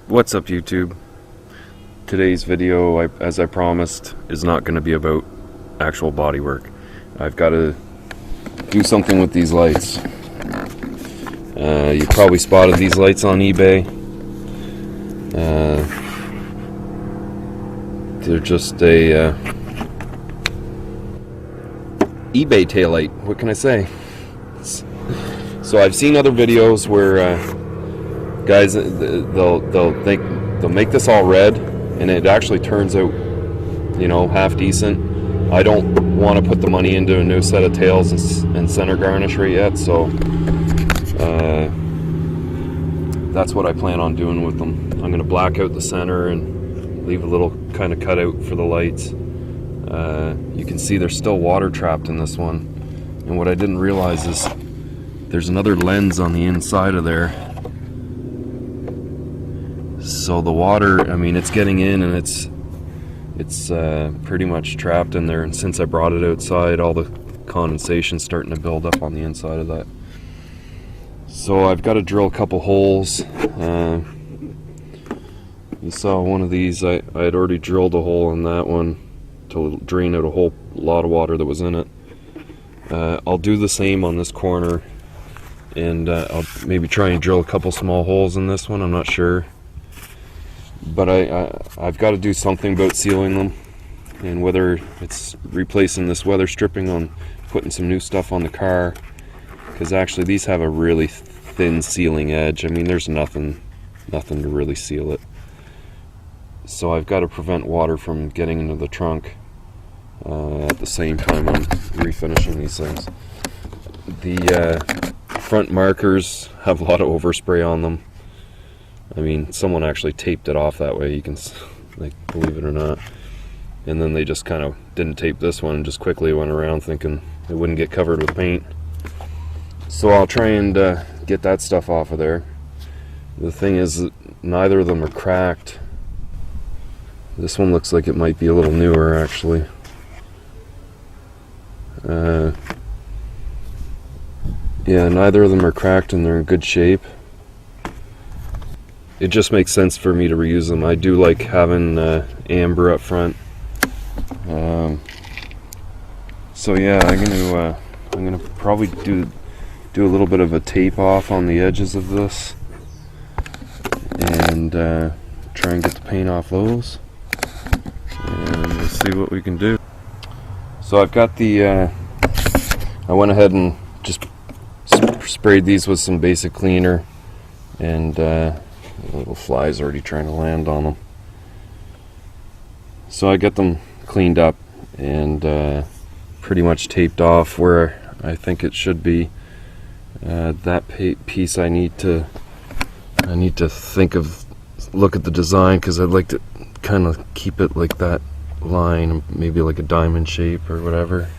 What's up, YouTube? Today's video, as I promised, is not going to be about actual body work. I've got to do something with these lights. You probably spotted these lights on eBay. They're just a eBay taillight. What can I say? So I've seen other videos where guys, they'll make this all red, and it actually turns out, you know, half decent. I don't want to put the money into a new set of tails and center garnish right yet, so that's what I plan on doing with them. I'm going to black out the center and leave a little kind of cutout for the lights. You can see there's still water trapped in this one, and what I didn't realize is there's another lens on the inside of there. So the water, I mean, it's getting in, and it's pretty much trapped in there, and since I brought it outside, all the condensation's starting to build up on the inside of that. So I've got to drill a couple holes. You saw one of these, I had already drilled a hole in that one to drain out a whole lot of water that was in it. I'll do the same on this corner, and I'll maybe try and drill a couple small holes in this one, I'm not sure. But I've got to do something about sealing them, and whether it's replacing this weather stripping on putting some new stuff on the car, because actually these have a really thin sealing edge. I mean, there's nothing to really seal it. So I've got to prevent water from getting into the trunk at the same time I'm refinishing these things. The front markers have a lot of overspray on them. I mean, someone actually taped it off that way, you can, like, believe it or not. And then they just kind of didn't tape this one and just quickly went around thinking it wouldn't get covered with paint. So I'll try and get that stuff off of there. The thing is that neither of them are cracked. This one looks like it might be a little newer, actually. Yeah, neither of them are cracked, and they're in good shape. It just makes sense for me to reuse them. I do like having amber up front. So yeah, I'm gonna probably do a little bit of a tape off on the edges of this, and try and get the paint off those, and we'll see what we can do. So I've got the I went ahead and just sprayed these with some basic cleaner, and little flies already trying to land on them. So I get them cleaned up and pretty much taped off where I think it should be. That piece I need to look at the design, because I'd like to kind of keep it like that line, maybe like a diamond shape or whatever.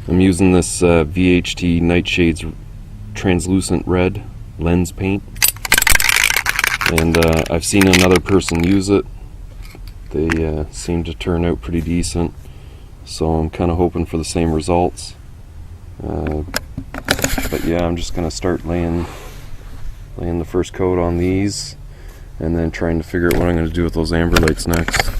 I'm using this VHT Nightshades translucent red lens paint, and I've seen another person use it. They seem to turn out pretty decent, so I'm kind of hoping for the same results. But yeah, I'm just gonna start laying the first coat on these, and then trying to figure out what I'm going to do with those amber lights next.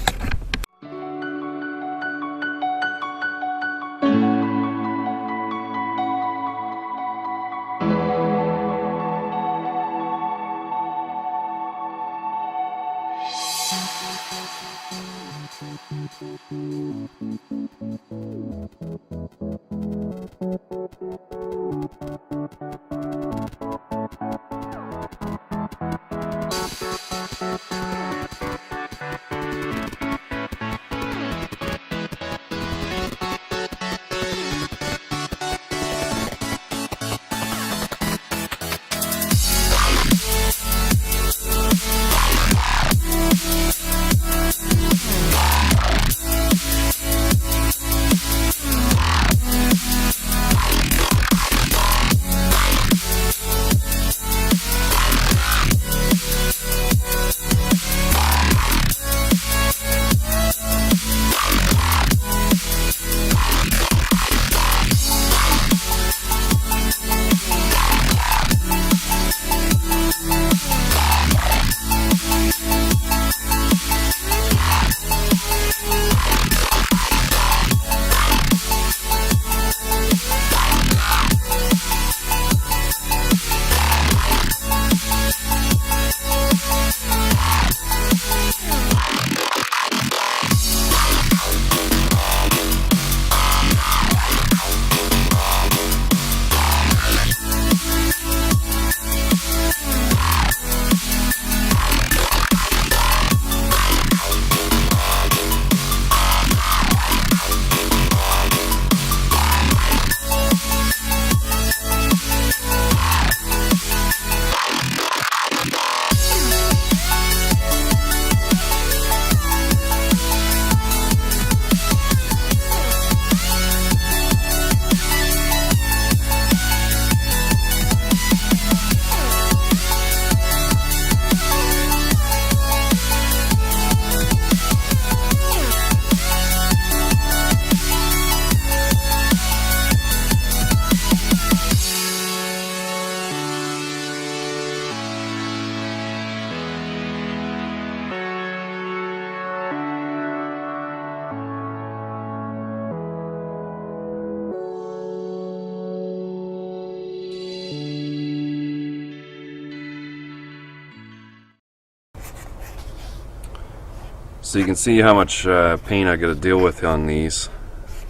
So you can see how much paint I got to deal with on these,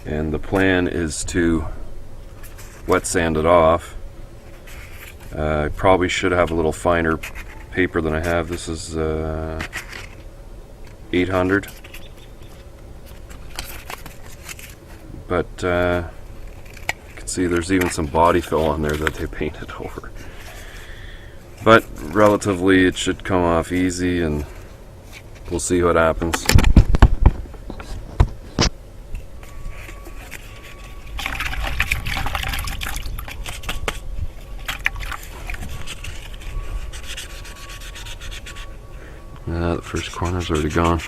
and the plan is to wet sand it off. I probably should have a little finer paper than I have. This is 800, but you can see there's even some body fill on there that they painted over. But relatively it should come off easy, and we'll see what happens. The first corner's already gone.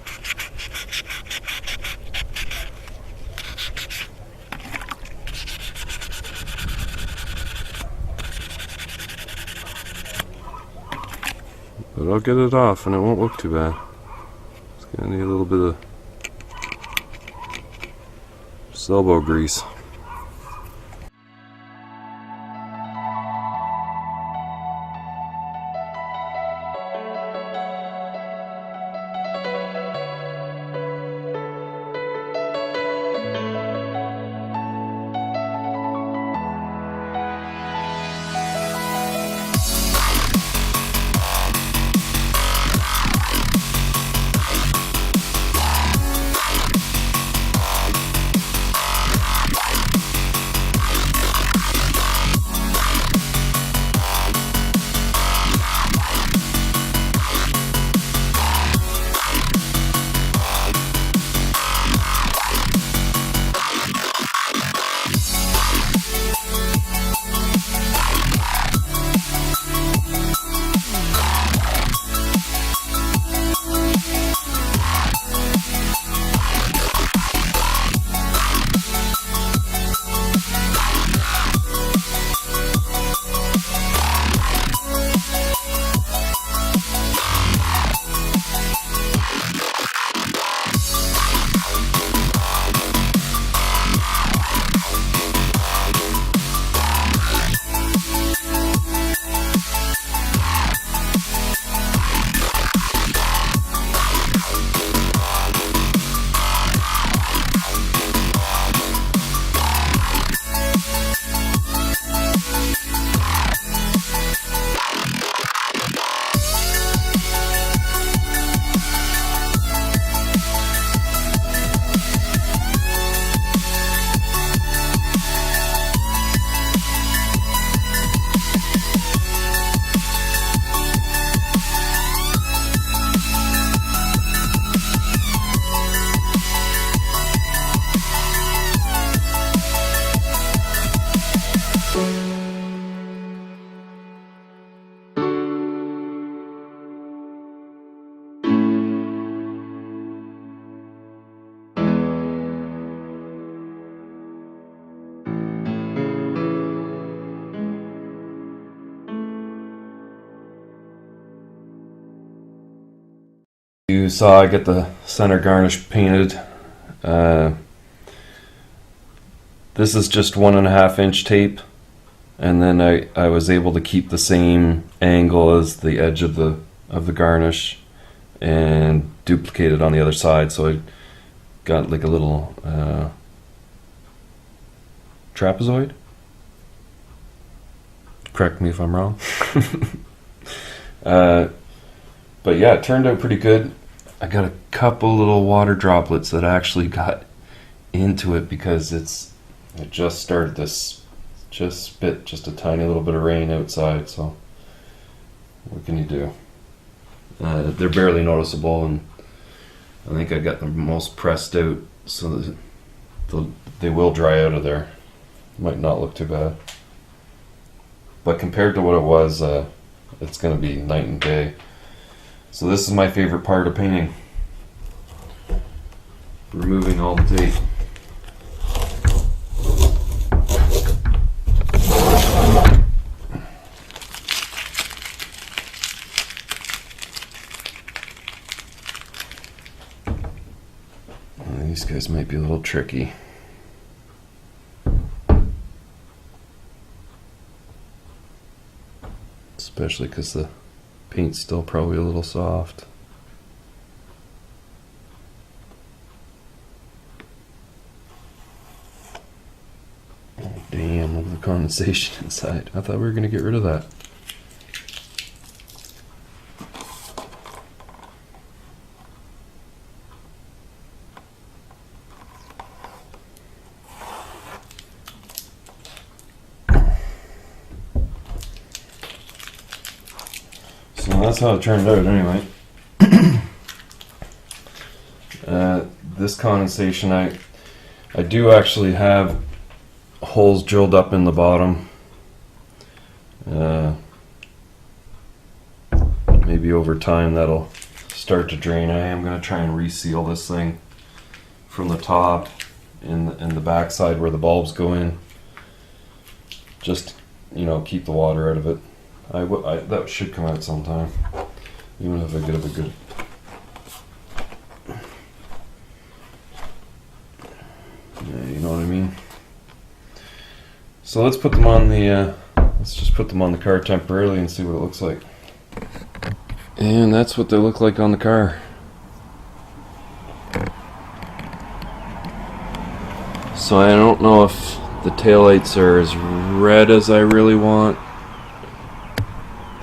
But I'll get it off and it won't look too bad. It's gonna need a little bit of elbow grease. You saw I get the center garnish painted. This is just 1.5 inch tape, and then I was able to keep the same angle as the edge of the garnish and duplicate it on the other side, so I got like a little trapezoid. Correct me if I'm wrong. But yeah, it turned out pretty good. I got a couple little water droplets that actually got into it because it just started this, just spit just a tiny little bit of rain outside, so what can you do? They're barely noticeable, and I think I got them most pressed out so that they will dry out of there. Might not look too bad. But compared to what it was, it's going to be night and day. So this is my favorite part of painting. Removing all the tape. These guys might be a little tricky. Especially because the paint's still probably a little soft. condensation inside. I thought we were going to get rid of that. So that's how it turned out anyway. This condensation, I do actually have holes drilled up in the bottom. Maybe over time that'll start to drain. I am going to try and reseal this thing from the top and the back side where the bulbs go in. Just, you know, keep the water out of it. That should come out sometime, even if I get a good. Yeah, you know what I mean. So let's put them on the. Let's just put them on the car temporarily and see what it looks like. And that's what they look like on the car. So I don't know if the taillights are as red as I really want.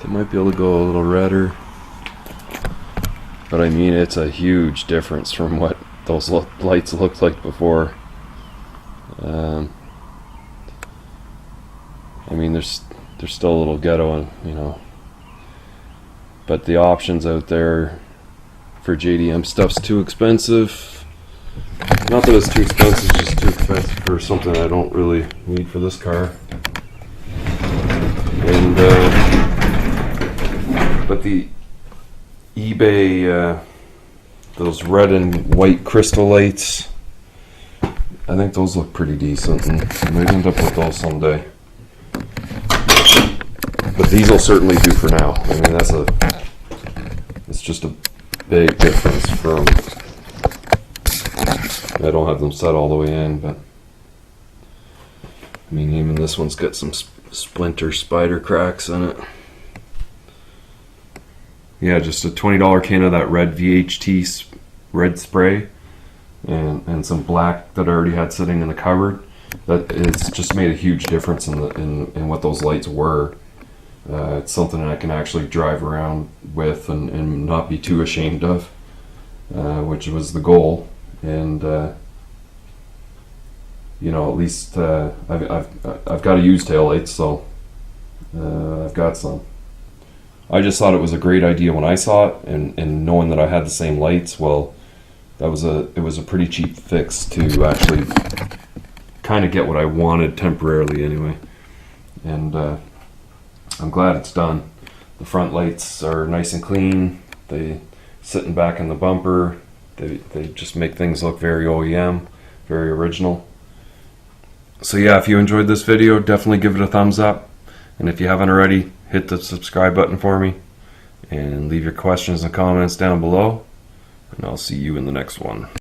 They might be able to go a little redder. But I mean, it's a huge difference from what those lights looked like before. I mean, there's still a little ghetto, you know. But the options out there for JDM stuff's too expensive. Not that it's too expensive, it's just too expensive for something I don't really need for this car. And but the eBay, those red and white crystal lights, I think those look pretty decent, and I might end up with those someday. But these will certainly do for now. I mean, it's just a big difference from. I don't have them set all the way in, but I mean, even this one's got some splinter spider cracks in it. Yeah, just a $20 can of that red VHT red spray and some black that I already had sitting in the cupboard. That it's just made a huge difference in what those lights were. It's something I can actually drive around with and not be too ashamed of, which was the goal. And you know, at least I've got to use taillights, so I've got some. I just thought it was a great idea when I saw it, and knowing that I had the same lights, well, it was a pretty cheap fix to actually kind of get what I wanted temporarily anyway. And I'm glad it's done. The front lights are nice and clean. They sitting back in the bumper. They just make things look very OEM, very original. So yeah, if you enjoyed this video, definitely give it a thumbs up. And if you haven't already, hit the subscribe button for me. And leave your questions and comments down below. And I'll see you in the next one.